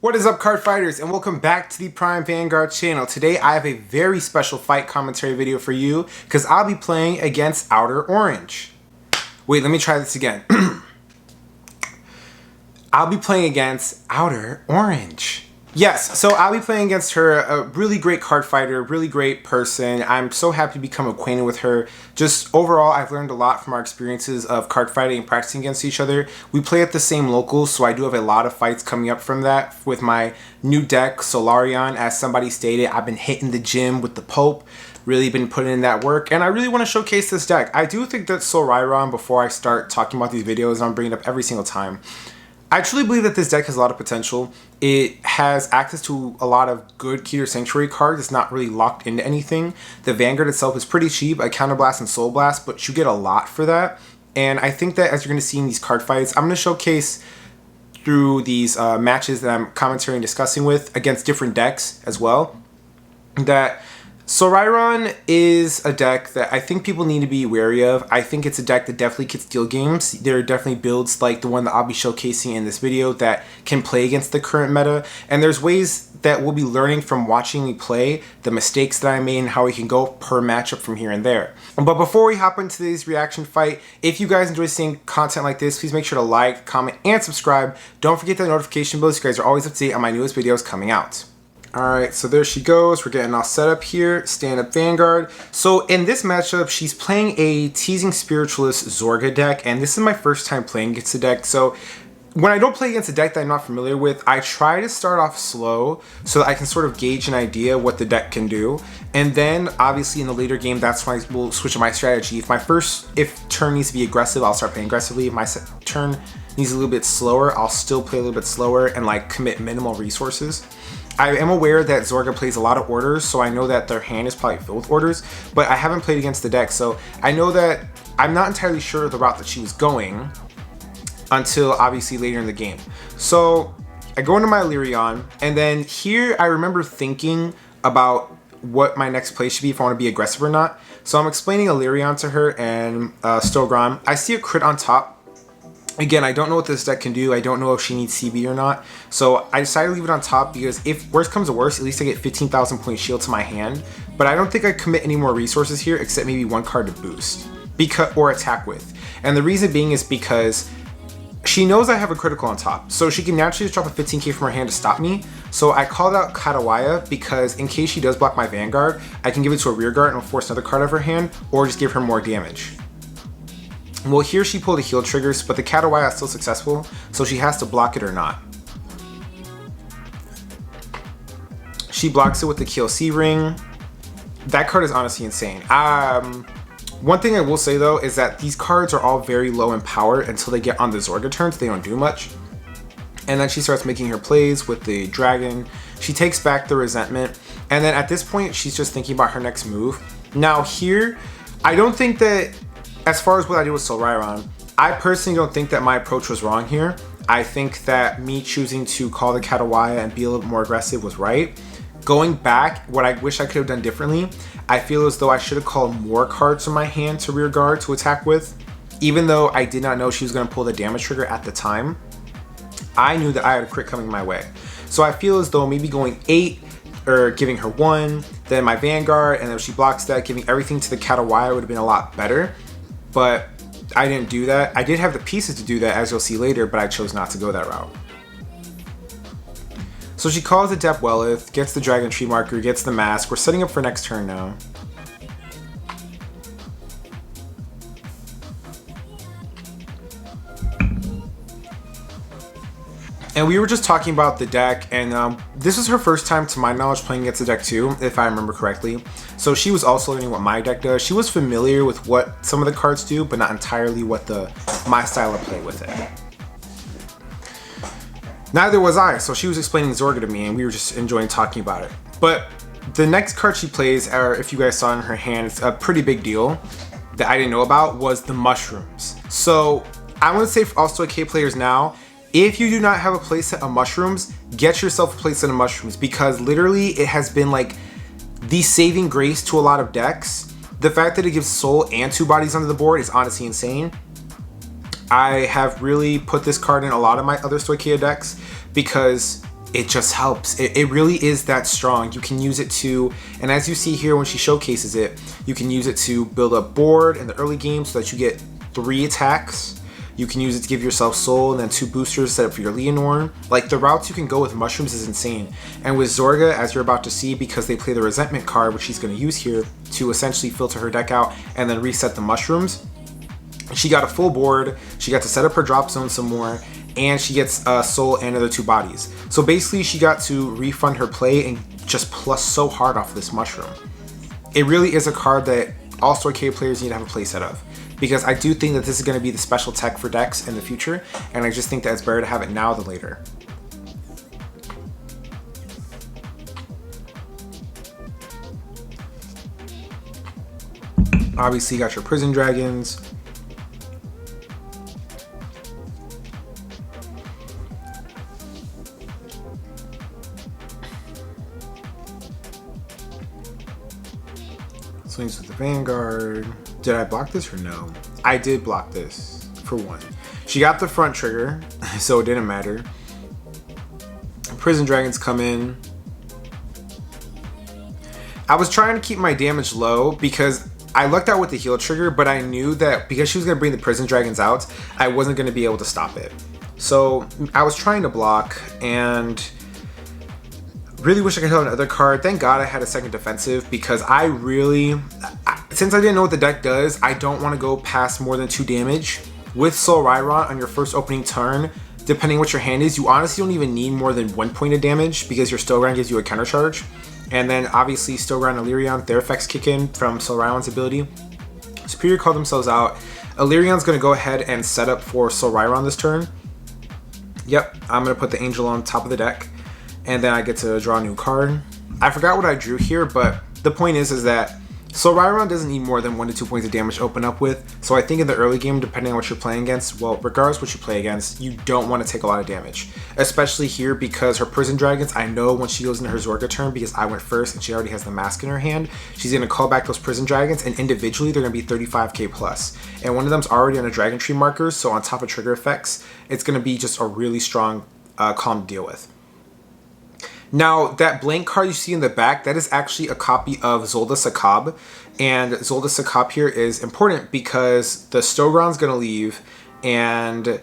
What is up, card fighters, and welcome back to the Prime Vanguard channel. Today I have a very special fight commentary video for you because I'll be playing against Outer Orange. Wait, let me try this again. I'll be playing against Outer Orange. Yes, so I'll be playing against her, a really great card fighter, really great person. I'm so happy to become acquainted with her. Just overall, I've learned a lot from our experiences of card fighting and practicing against each other. We play at the same locals, so I do have a lot of fights coming up from that with my new deck, Solrarion. As somebody stated, I've been hitting the gym with the Pope, really been putting in that work, and I really want to showcase this deck. I do think that Solrarion, before I start talking about these videos, and I'm bringing it up every single time, I truly believe that this deck has a lot of potential. It has access to a lot of good Keter Sanctuary cards. It's not really locked into anything. The Vanguard itself is pretty cheap, a Counterblast and Soul Blast, but you get a lot for that. And I think that as you're going to see in these card fights, I'm going to showcase through these matches that I'm commentating and discussing with against different decks as well, that Solrarion is a deck that I think people need to be wary of. I think it's a deck that definitely can steal games. There are definitely builds like the one that I'll be showcasing in this video that can play against the current meta. And there's ways that we'll be learning from watching me play, the mistakes that I made, and how we can go per matchup from here and there. But before we hop into today's reaction fight, if you guys enjoy seeing content like this, please make sure to like, comment, and subscribe. Don't forget that notification bell so you guys are always up to date on my newest videos coming out. Alright, so there she goes. We're getting all set up here. Stand up Vanguard. So in this matchup, she's playing a Teasing Spiritualist Zorga deck, and this is my first time playing against the deck. So when I don't play against a deck that I'm not familiar with, I try to start off slow so that I can sort of gauge an idea what the deck can do. And then obviously in the later game, that's when I will switch my strategy. If turn needs to be aggressive, I'll start playing aggressively. If my turn needs a little bit slower, I'll still play a little bit slower and like commit minimal resources. I am aware that Zorga plays a lot of orders, so I know that their hand is probably filled with orders, but I haven't played against the deck, so I know that I'm not entirely sure of the route that she was going until obviously later in the game. So I go into my Solrarion, and then here I remember thinking about what my next play should be if I want to be aggressive or not. So I'm explaining Solrarion to her and Stogron. I see a crit on top. Again, I don't know what this deck can do. I don't know if she needs CB or not. So I decided to leave it on top because if worst comes to worst, at least I get 15,000 point shield to my hand. But I don't think I commit any more resources here except maybe one card to boost or attack with. And the reason being is because she knows I have a critical on top. So she can naturally just drop a 15k from her hand to stop me. So I called out Katawaya because in case she does block my Vanguard, I can give it to a rear guard and I'll force another card out of her hand or just give her more damage. Well, here she pulled a heal triggers, but the Katawaya is still successful, so she has to block it or not. She blocks it with the KLC ring. That card is honestly insane. One thing I will say though is that these cards are all very low in power until they get on the Zorga turns. They don't do much. And then she starts making her plays with the dragon. She takes back the resentment. And then at this point, she's just thinking about her next move. Now here, I don't think that, as far as what I did with Solrarion, I personally don't think that my approach was wrong here. I think that me choosing to call the Katawaya and be a little bit more aggressive was right. Going back, what I wish I could have done differently, I feel as though I should have called more cards from my hand to rear guard to attack with. Even though I did not know she was going to pull the damage trigger at the time, I knew that I had a crit coming my way. So I feel as though maybe going 8 or giving her 1, then my Vanguard, and then if she blocks that, giving everything to the Katawaya would have been a lot better. But I didn't do that. I did have the pieces to do that, as you'll see later, but I chose not to go that route. So she calls the Depth Welleth, gets the Dragon Tree Marker, gets the Masque. We're setting up for next turn now. And we were just talking about the deck, and this was her first time, to my knowledge, playing against the deck too, if I remember correctly. So she was also learning what my deck does. She was familiar with what some of the cards do, but not entirely what my style of play with it. Neither was I, so she was explaining Zorga to me, and we were just enjoying talking about it. But the next card she plays, or if you guys saw in her hand, it's a pretty big deal that I didn't know about, was the mushrooms. So I want to say for also K players now, if you do not have a playset of mushrooms, get yourself a playset of mushrooms, because literally it has been like the saving grace to a lot of decks. The fact that it gives soul and 2 bodies onto the board is honestly insane. I have really put this card in a lot of my other Stoicheia decks because it just helps. It really is that strong. You can use it to, and as you see here when she showcases it, you can use it to build a board in the early game so that you get 3 attacks. You can use it to give yourself soul and then 2 boosters set up for your Leonore. Like, the routes you can go with mushrooms is insane. And with Zorga, as you're about to see, because they play the resentment card, which she's going to use here to essentially filter her deck out and then reset the mushrooms, she got a full board, she got to set up her drop zone some more, and she gets soul and another 2 bodies. So basically she got to refund her play and just plus so hard off of this mushroom. It really is a card that all-star K players need to have a play set of, because I do think that this is going to be the special tech for decks in the future, and I just think that it's better to have it now than later. Obviously you got your prison dragons. Swings with the Vanguard. Did I block this or no? I did block this, for one. She got the front trigger, so it didn't matter. Prison Dragons come in. I was trying to keep my damage low because I lucked out with the heal trigger, but I knew that because she was going to bring the Prison Dragons out, I wasn't going to be able to stop it. So I was trying to block and really wish I could hit another card. Thank God I had a second defensive, because I really, since I didn't know what the deck does, I don't want to go past more than 2 damage. With Solrarion on your first opening turn, depending what your hand is, you honestly don't even need more than 1 point of damage because your Stillground gives you a counter charge. And then obviously Stillground and Illyrion, their effects kick in from Solrarion's ability. Superior call themselves out. Illyrion's going to go ahead and set up for Solrarion this turn. Yep, I'm going to put the Angel on top of the deck. And then I get to draw a new card. I forgot what I drew here, but the point is that Solrarion doesn't need more than 1 to 2 points of damage to open up with. So I think in the early game, depending on what you're playing against, well, regardless what you play against, you don't want to take a lot of damage. Especially here because her Prison Dragons, I know when she goes into her Zorga turn, because I went first and she already has the Masque in her hand, she's going to call back those Prison Dragons, and individually they're going to be 35k plus. And one of them's already on a Dragon Tree marker, so on top of trigger effects, it's going to be just a really strong column to deal with. Now, that blank card you see in the back, that is actually a copy of Zolda Sakab. And Zolda Sakab here is important because the Stogron's going to leave. And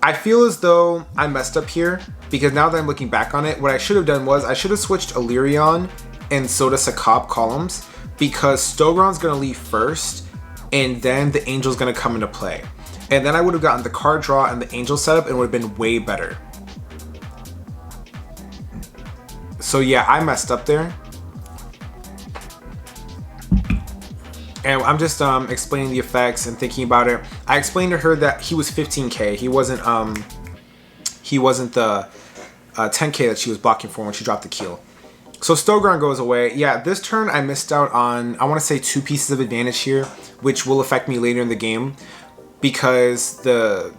I feel as though I messed up here, because now that I'm looking back on it, what I should have done was I should have switched Illyrion and Zolda Sakab columns, because Stogron's going to leave first and then the Angel's going to come into play. And then I would have gotten the card draw and the Angel setup and it would have been way better. So yeah, I messed up there. And I'm just explaining the effects and thinking about it. I explained to her that he was 15k. He wasn't the 10k that she was blocking for when she dropped the keel. So Stogron goes away. Yeah, this turn I missed out on, I want to say 2 pieces of advantage here, which will affect me later in the game, because the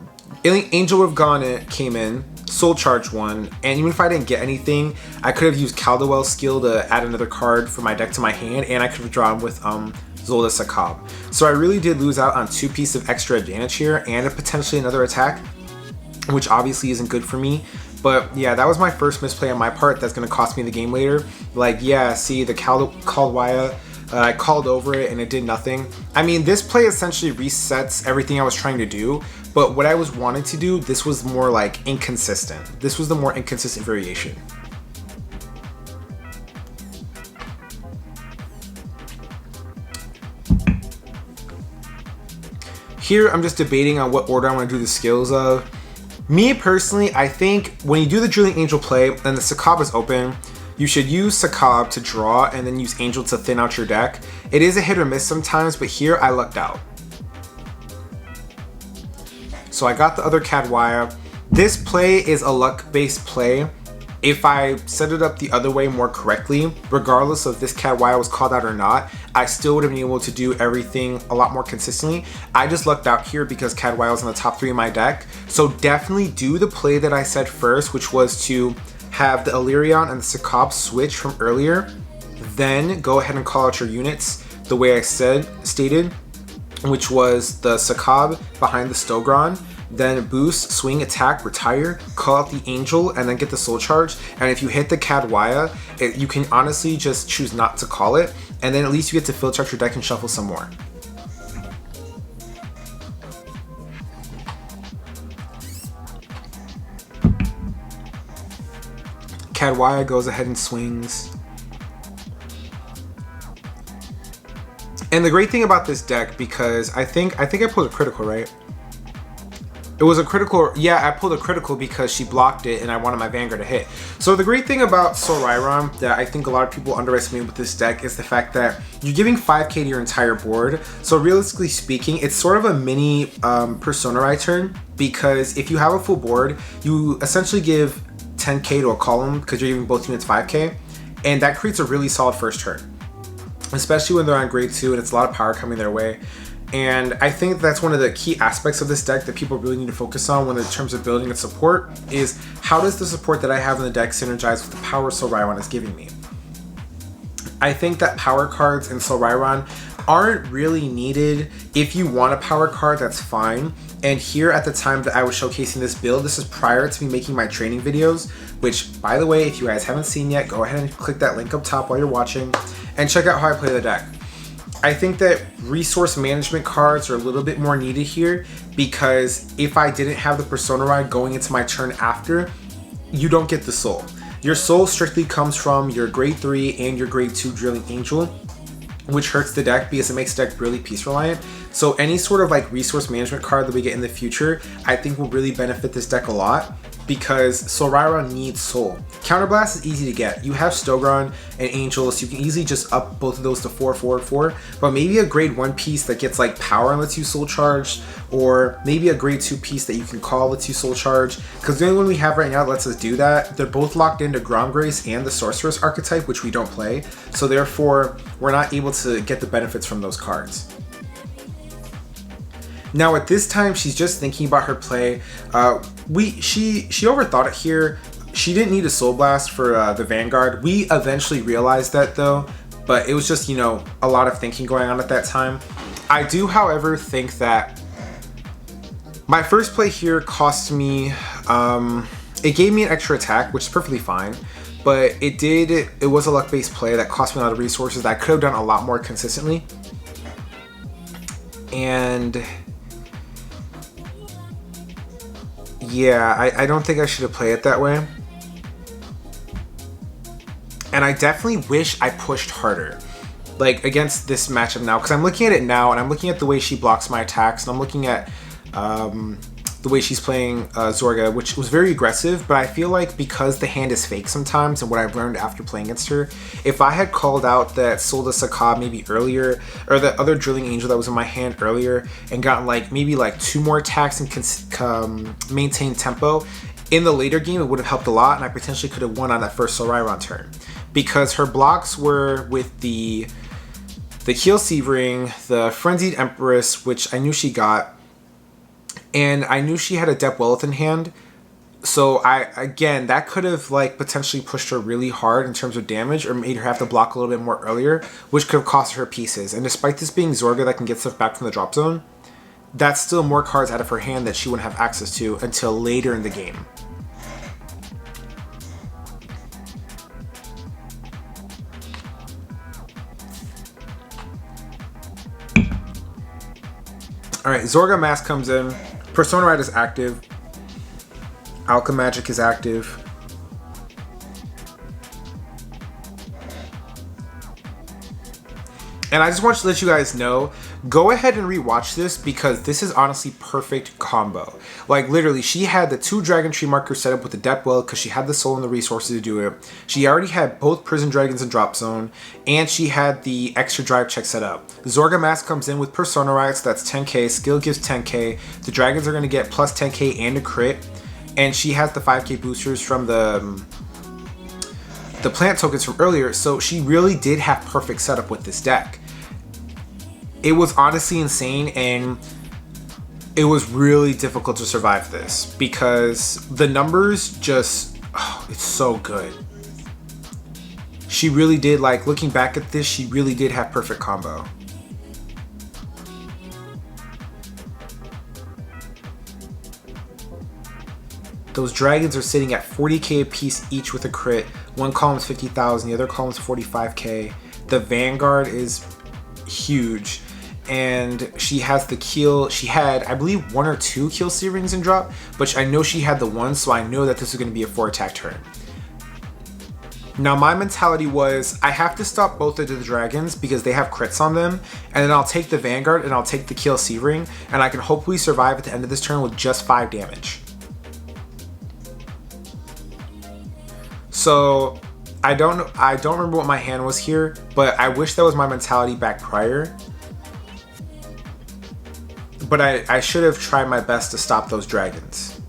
Angel would have came in, soul charge 1, and even if I didn't get anything, I could have used Duel's skill to add another card for my deck to my hand, and I could have drawn with Zolda Sakab. So I really did lose out on 2 pieces of extra advantage here, and potentially another attack, which obviously isn't good for me. But yeah, that was my first misplay on my part that's going to cost me the game later. Like, yeah, see, the Caldwaya, I called over it and it did nothing. I mean, this play essentially resets everything I was trying to do, but what I was wanting to do, this was more like inconsistent. This was the more inconsistent variation. Here, I'm just debating on what order I want to do the skills of. Me personally, I think when you do the Drilling Angel play and the Sakab is open, you should use Sakab to draw and then use Angel to thin out your deck. It is a hit or miss sometimes, but here I lucked out. So I got the other Cardwaya. This play is a luck-based play. If I set it up the other way more correctly, regardless of this Cardwaya was called out or not, I still would have been able to do everything a lot more consistently. I just lucked out here because Cardwaya was in the top 3 of my deck. So definitely do the play that I said first, which was to have the Illyrion and the Sakab switch from earlier. Then go ahead and call out your units the way I stated, which was the Sakab behind the Stogron, then boost, swing, attack, retire, call out the angel, and then get the soul charge. And if you hit the Cadwaya, you can honestly just choose not to call it, and then at least you get to filter out your deck and shuffle some more. Cadwaya goes ahead and swings. And the great thing about this deck, because I think I pulled a critical, right? It was a critical, yeah, I pulled a critical because she blocked it and I wanted my Vanguard to hit. So the great thing about Solrarion that I think a lot of people underestimate with this deck is the fact that you're giving 5k to your entire board. So realistically speaking, it's sort of a mini Persona Ride turn, because if you have a full board, you essentially give 10k to a column because you're giving both units 5k, and that creates a really solid first turn, especially when they're on grade 2 and it's a lot of power coming their way. And I think that's one of the key aspects of this deck that people really need to focus on when in terms of building its support is how does the support that I have in the deck synergize with the power Solrarion is giving me. I think that power cards in Solrarion aren't really needed. If you want a power card, that's fine. And here at the time that I was showcasing this build, this is prior to me making my training videos, which by the way, if you guys haven't seen yet, go ahead and click that link up top while you're watching and check out how I play the deck. I think that resource management cards are a little bit more needed here, because if I didn't have the Persona Ride going into my turn after, you don't get the soul. Your soul strictly comes from your grade 3 and your grade 2 Drilling Angel, which hurts the deck because it makes the deck really piece reliant. So any sort of like resource management card that we get in the future, I think will really benefit this deck a lot, because Solrarion needs soul. Counterblast is easy to get. You have Stogron and Angel, so you can easily just up both of those to 4, 4, 4. But maybe a grade 1 piece that gets like power and lets you soul charge, or maybe a grade 2 piece that you can call lets you soul charge. Because the only one we have right now that lets us do that, they're both locked into Gromgrace and the Sorceress archetype, which we don't play. So therefore, we're not able to get the benefits from those cards. Now at this time, she's just thinking about her play. She overthought it here. She didn't need a Soul Blast for the Vanguard. We eventually realized that though, but it was just, you know, a lot of thinking going on at that time. I do, however, think that my first play here cost me, it gave me an extra attack, which is perfectly fine, but it was a luck-based play that cost me a lot of resources that I could have done a lot more consistently. And yeah, I don't think I should have played it that way. And I definitely wish I pushed harder, like against this matchup now, because I'm looking at it now and I'm looking at the way she blocks my attacks, and I'm looking at the way she's playing Zorga, which was very aggressive, but I feel like because the hand is fake sometimes, and what I've learned after playing against her, if I had called out that Soul de Sakab maybe earlier, or the other Drilling Angel that was in my hand earlier, and gotten like maybe like 2 more attacks and maintain tempo, in the later game it would have helped a lot, and I potentially could have won on that first Solrarion turn. Because her blocks were with the Keel Severing, the Frenzied Empress, which I knew she got, and I knew she had a Dep Wealth in hand, so again, that could have like potentially pushed her really hard in terms of damage, or made her have to block a little bit more earlier, which could have cost her pieces. And despite this being Zorga that can get stuff back from the drop zone, that's still more cards out of her hand that she wouldn't have access to until later in the game. Alright, Zorga Masque comes in. Persona Ride is active. Alchemagic is active. And I just want to let you guys know, go ahead and rewatch this, because this is honestly perfect combo. Like literally, she had the 2 Dragon Tree markers set up with the Dep Well because she had the soul and the resources to do it. She already had both Prison Dragons in drop zone, and she had the extra drive check set up. Zorga Masque comes in with Persona Ride, so that's 10k, skill gives 10k, the dragons are going to get plus 10k and a crit, and she has the 5k boosters from the plant tokens from earlier, so she really did have perfect setup with this deck. It was honestly insane, and it was really difficult to survive this because the numbers just, oh, it's so good. She really did, like looking back at this, she really did have perfect combo. those dragons are sitting at 40k a piece each with a crit. One column is 50,000, the other column is 45k. The Vanguard is huge. And she has the keel. She had, I believe, 1 or 2 kill C rings in drop, but I know she had the one, so I know that this is going to be a 4 attack turn. Now my mentality was, I have to stop both of the dragons because they have crits on them, and then I'll take the Vanguard and I'll take the kill C ring, and I can hopefully survive at the end of this turn with just 5 damage. So I don't remember what my hand was here, but I wish that was my mentality back prior. But I should have tried my best to stop those dragons.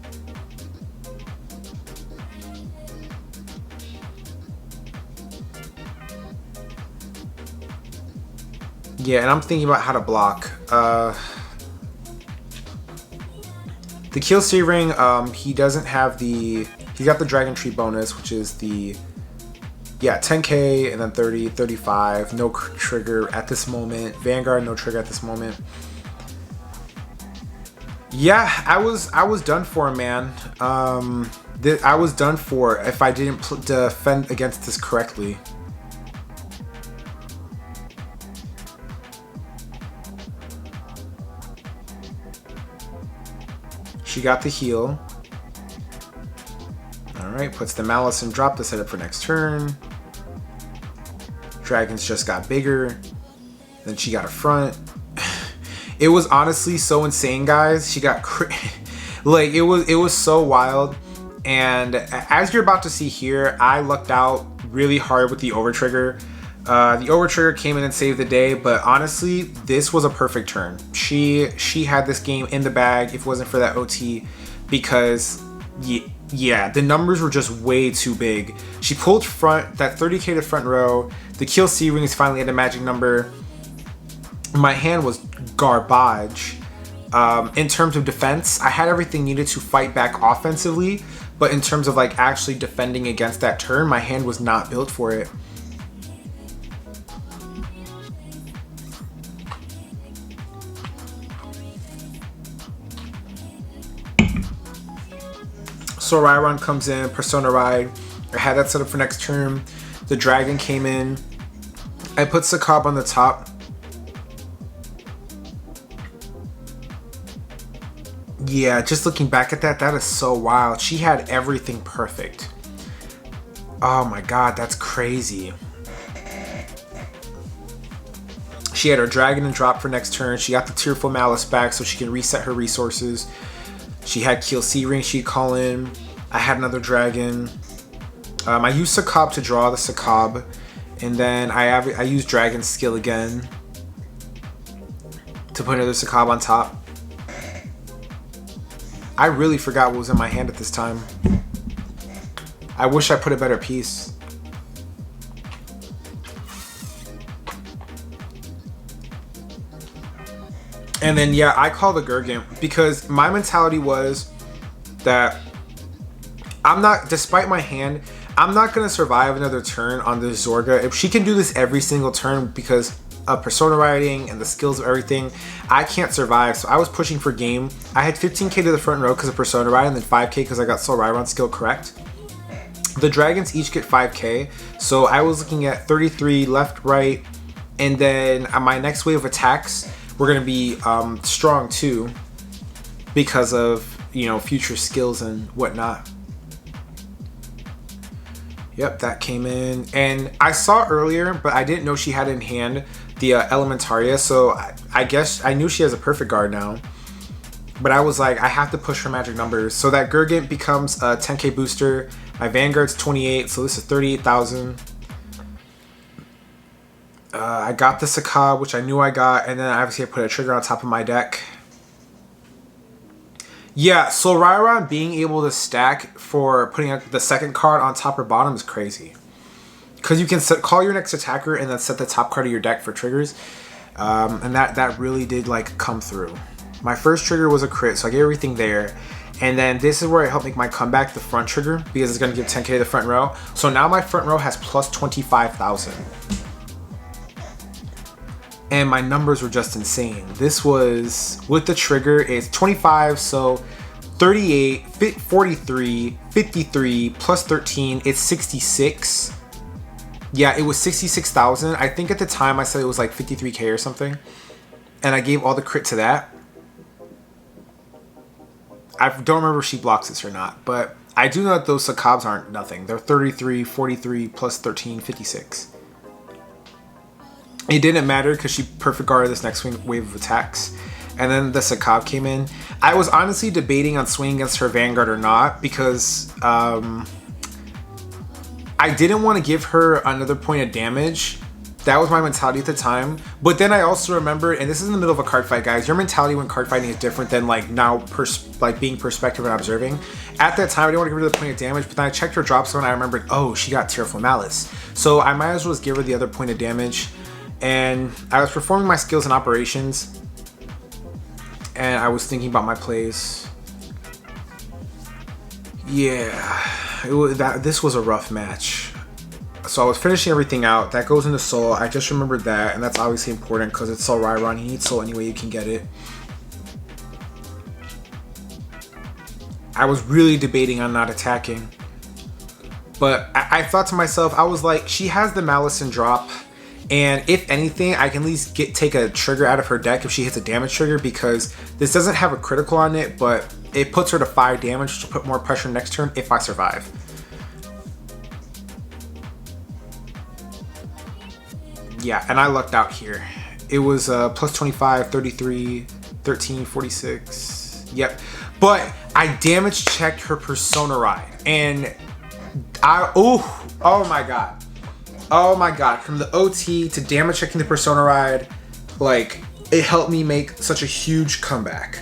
Yeah, and I'm thinking about how to block. The kill C ring, he doesn't have the... He got the Dragon Tree bonus, which is the... Yeah, 10k and then 30, 35. No trigger at this moment. Vanguard, no trigger at this moment. Yeah, I was done for, man. I was done for if I didn't defend against this correctly. She got the heal. Alright, puts the Malice in drop to set up for next turn. Dragons just got bigger. Then she got a front. It was honestly so insane, guys. She got like it was so wild. And as you're about to see here, I lucked out really hard with the overtrigger. The overtrigger came in and saved the day, but honestly, this was a perfect turn. She had this game in the bag if it wasn't for that OT, because yeah, the numbers were just way too big. She pulled front, that 30k to front row. The kill C ring is finally at a magic number. My hand was garbage. In terms of defense, I had everything needed to fight back offensively, but in terms of like actually defending against that turn, my hand was not built for it. Solrarion comes in, Persona Ride. I had that set up for next turn. The dragon came in. I put Sakab on the top. Yeah, just looking back at that, that is so wild. She had everything perfect. Oh my god, that's crazy. She had her dragon and drop for next turn. She got the Tearful Malice back so she can reset her resources. She had Kill C ring she'd call in. I had another dragon. I used Sakab to draw the Sakab. And then I used Dragon Skill again to put another Sakab on top. I really forgot what was in my hand at this time. I wish I put a better piece. And then yeah, I call the Gurgant because my mentality was that I'm not, despite my hand, I'm not going to survive another turn on this Zorga. If she can do this every single turn because of Persona Riding and the skills of everything, I can't survive. So I was pushing for game. I had 15k to the front row because of Persona Riding, and then 5k because I got Solrarion skill correct. The dragons each get 5k, so I was looking at 33 left, right, and then my next wave of attacks were going to be strong too because of, you know, future skills and whatnot. Yep, that came in. And I saw earlier, but I didn't know she had in hand the Elementaria, so I guess I knew she has a perfect guard now. But I was like, I have to push her magic numbers. So that Gurgant becomes a 10k booster. My Vanguard's 28, so this is 38,000. I got the Sakab, which I knew I got, and then obviously I put a trigger on top of my deck. Yeah, Solrarion being able to stack for putting the second card on top or bottom is crazy. Because you can call your next attacker and then set the top card of your deck for triggers. And that really did like come through. My first trigger was a crit, so I get everything there. And then this is where I help make my comeback, the front trigger, because it's going to give 10k to the front row. So now my front row has plus 25,000. And my numbers were just insane. This was, with the trigger, it's 25, so 38, 43, 53, plus 13, it's 66. Yeah, it was 66,000. I think at the time I said it was like 53k or something. And I gave all the crit to that. I don't remember if she blocks this or not, but I do know that those Sakabs aren't nothing. They're 33, 43, plus 13, 56. It didn't matter because she perfect guarded this next wave of attacks. And then the Sakab came in. I was honestly debating on swinging against her Vanguard or not because I didn't want to give her another point of damage. That was my mentality at the time. But then I also remember, and this is in the middle of a card fight, guys. Your mentality when card fighting is different than like now, like being perspective and observing. At that time, I didn't want to give her the point of damage, but then I checked her drop zone and I remembered, oh, she got Tearful Malice. So I might as well just give her the other point of damage. And I was performing my skills and operations. And I was thinking about my plays. Yeah, this was a rough match. So I was finishing everything out. That goes into Soul. I just remembered that, and that's obviously important because it's Solrarion. You need Soul any way you can get it. I was really debating on not attacking. But I thought to myself, I was like, she has the Malice and drop. And if anything, I can at least take a trigger out of her deck if she hits a damage trigger, because this doesn't have a critical on it, but it puts her to 5 damage to put more pressure next turn if I survive. Yeah, and I lucked out here. It was plus 25, 33, 13, 46. Yep. But I damage checked her Persona Ride. And oh my god. Oh my god, from the OT to damage checking the Persona Ride, like, it helped me make such a huge comeback.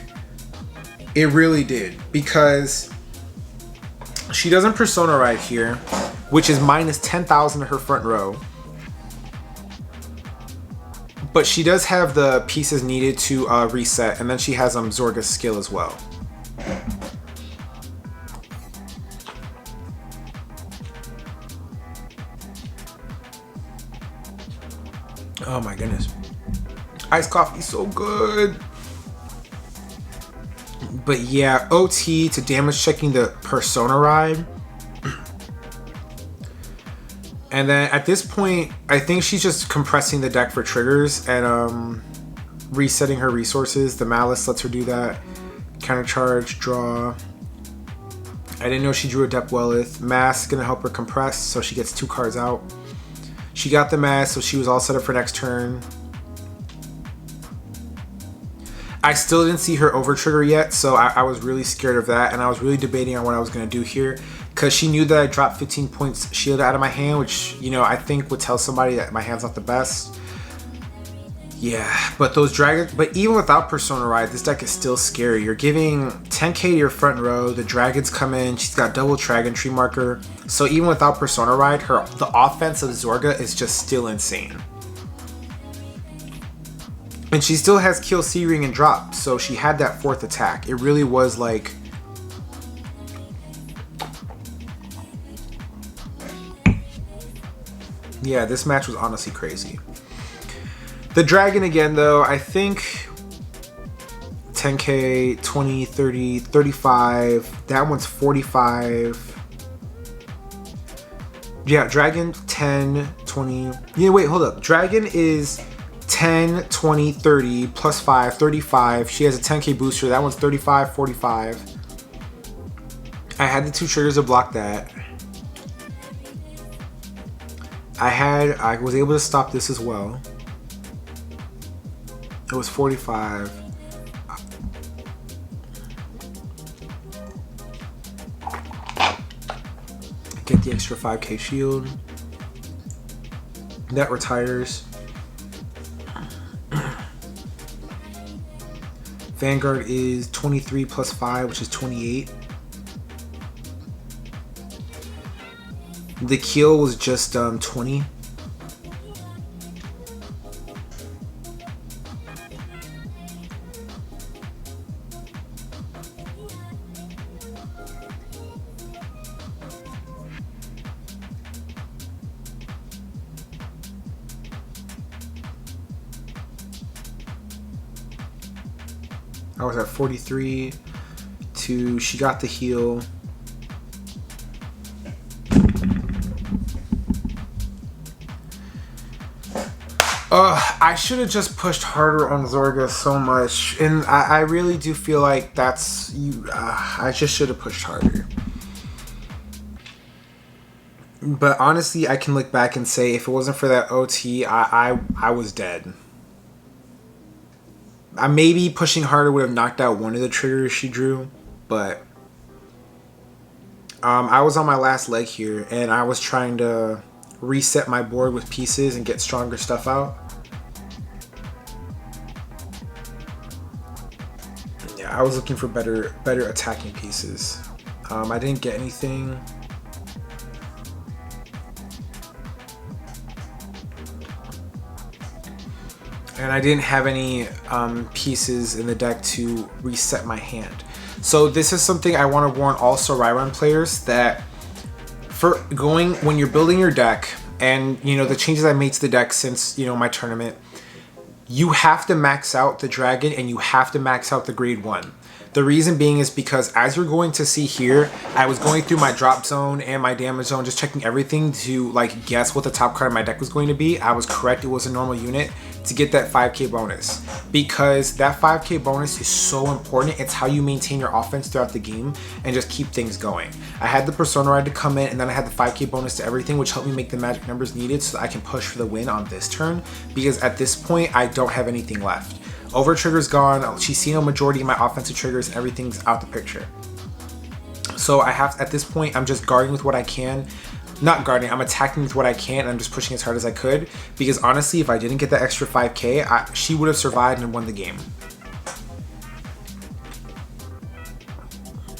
It really did, because she doesn't Persona Ride here, which is minus 10,000 to her front row. But she does have the pieces needed to reset, and then she has Zorga's skill as well. Oh my goodness. Iced coffee is so good. But yeah, OT to damage checking the Persona Ride. And then at this point, I think she's just compressing the deck for triggers and resetting her resources. The Malice lets her do that. Countercharge, draw. I didn't know she drew a Depth Welleth. Masque gonna help her compress, so she gets 2 cards out. She got the Masque, so she was all set up for next turn. I still didn't see her over trigger yet, so I was really scared of that, and I was really debating on what I was going to do here, because she knew that I dropped 15 points shield out of my hand, which, you know, I think would tell somebody that my hand's not the best. Yeah, but those dragons, but even without Persona Ride, this deck is still scary. You're giving 10k to your front row, the dragons come in, she's got double Dragon Tree Marker, so even without Persona Ride, the offense of Zorga is just still insane. And she still has Kill Sea Ring and drop, so she had that 4th attack. It really was like... Yeah, this match was honestly crazy. The dragon again though, I think 10k, 20, 30, 35, that one's 45. Yeah, dragon 10, 20, yeah, wait, hold up. Dragon is 10, 20, 30, plus 5, 35. She has a 10k booster, that one's 35, 45. I had the 2 triggers to block that. I was able to stop this as well. It was 45. Get the extra 5k shield. That retires. Vanguard is 23 plus 5, which is 28. The kill was just 20. I was at 43 2. She got the heal. I should have just pushed harder on Zorga so much, and I really do feel like that's you. I just should have pushed harder. But honestly, I can look back and say if it wasn't for that OT, I was dead. Maybe pushing harder would have knocked out one of the triggers she drew, but I was on my last leg here, and I was trying to reset my board with pieces and get stronger stuff out. Yeah, I was looking for better attacking pieces. I didn't get anything. And I didn't have any pieces in the deck to reset my hand. So this is something I want to warn all Solrarion players, that for when you're building your deck, and you know the changes I made to the deck since my tournament, you have to max out the dragon and you have to max out the grade 1. The reason being is because, as you're going to see here, I was going through my drop zone and my damage zone, just checking everything to like guess what the top card of my deck was going to be. I was correct, it was a normal unit to get that 5k bonus, because that 5k bonus is so important. It's how you maintain your offense throughout the game and just keep things going. I had the Persona Ride to come in, and then I had the 5k bonus to everything, which helped me make the magic numbers needed so that I can push for the win on this turn, because at this point I don't have anything left. Over trigger's gone, she's seen a majority of my offensive triggers, everything's out the picture. So I have, at this point, I'm just guarding with what I can. Not guarding, I'm attacking with what I can, and I'm just pushing as hard as I could, because honestly, if I didn't get that extra 5k, she would have survived and won the game.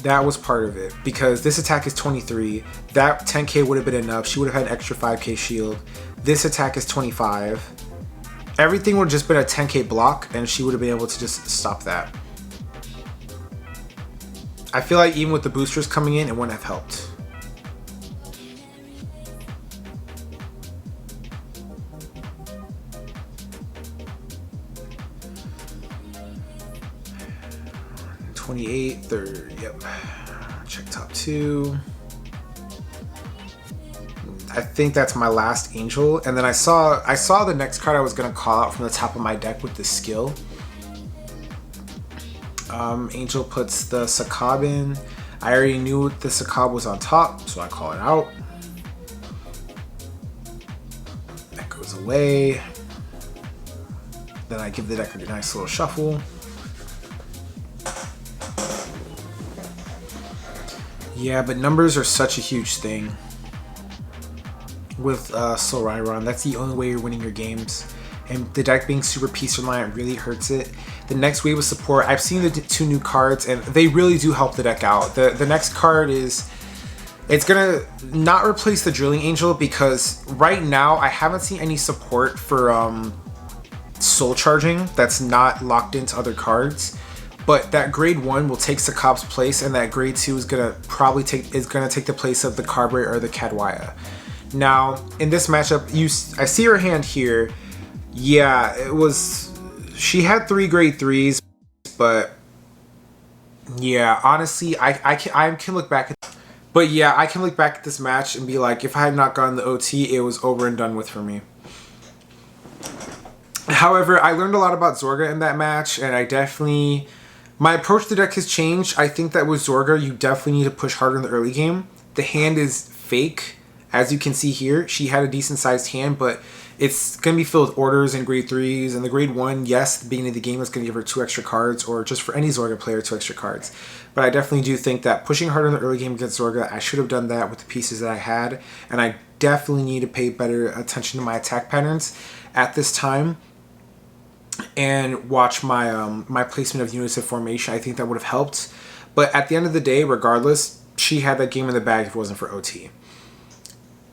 That was part of it, because this attack is 23, that 10k would have been enough, she would have had an extra 5k shield. This attack is 25. Everything would have just been a 10k block, and she would have been able to just stop that. I feel like even with the boosters coming in, it wouldn't have helped. Third, yep. Check top 2. I think that's my last angel, and then I saw the next card I was gonna call out from the top of my deck with the skill. Angel puts the Sakab in. I already knew the Sakab was on top, so I call it out. That goes away. Then I give the deck a nice little shuffle. Yeah, but numbers are such a huge thing with Solrarion. That's the only way you're winning your games. And the deck being super piece reliant really hurts it. The next wave of support, I've seen the 2 new cards, and they really do help the deck out. The next card is, it's gonna not replace the Drilling Angel, because right now I haven't seen any support for soul charging that's not locked into other cards. But that grade 1 will take Sakab's place, and that grade 2 is gonna take the place of the Carberry or the Kadwaya. Now, in this matchup, I see her hand here. Yeah, she had 3 grade 3s, but yeah, honestly, I can look back at, but yeah, I can look back at this match and be like, if I had not gotten the OT, it was over and done with for me. However, I learned a lot about Zorga in that match, and my approach to the deck has changed. I think that with Zorga, you definitely need to push harder in the early game. The hand is fake. As you can see here, she had a decent sized hand, but it's going to be filled with orders and grade 3s. And the grade 1, yes, at the beginning of the game is going to give her 2 extra cards, or just for any Zorga player, 2 extra cards. But I definitely do think that pushing harder in the early game against Zorga, I should have done that with the pieces that I had. And I definitely need to pay better attention to my attack patterns at this time, and watch my my placement of units of formation. I think that would have helped. But at the end of the day, regardless, she had that game in the bag if it wasn't for OT.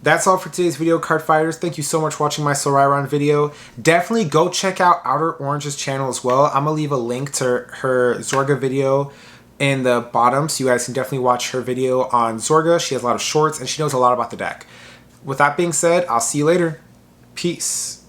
That's all for today's video, card fighters. Thank you so much for watching my Solrarion video. Definitely go check out Outer Orange's channel as well. I'm going to leave a link to her Zorga video in the bottom, so you guys can definitely watch her video on Zorga. She has a lot of shorts, and she knows a lot about the deck. With that being said, I'll see you later. Peace.